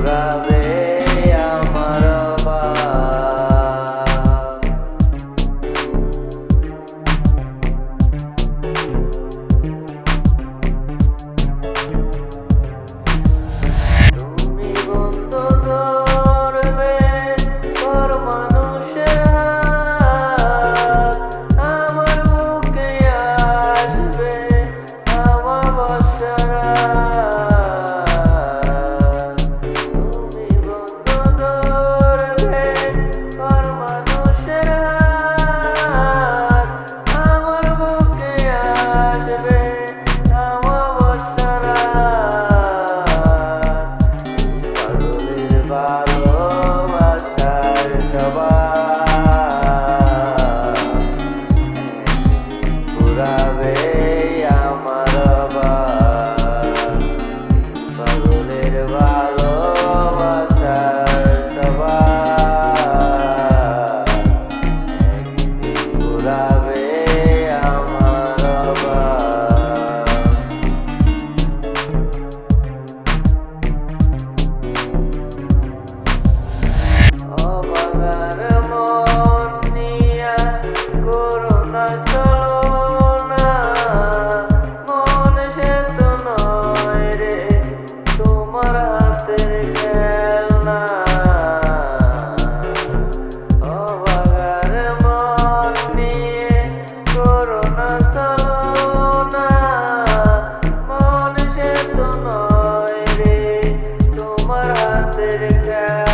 ঘুরাবে আমার তুমি বন্ধ ধরবে পর মানুষের হাত, আমার বুকে আসবে আমার বর্ষার রাত। তুমি বন্ধ ধরবে পর মানুষের হাত, আমার বুকে আসবে আমার বর্ষার রাত। পাগলের ভালোবাসার সবাই ঘুরাবে আমার পাগলের ভালোবাসার সবাই ঘুরাবে আমার অবাগার মন নিয়া করোনা চলনা, মন সে তো নয় রে তোমার হাতের খেলনা। অবাগার মন নিয়ে করোনা চলনা, মন সে তো নয় রে তোমার হাতের খেলনা।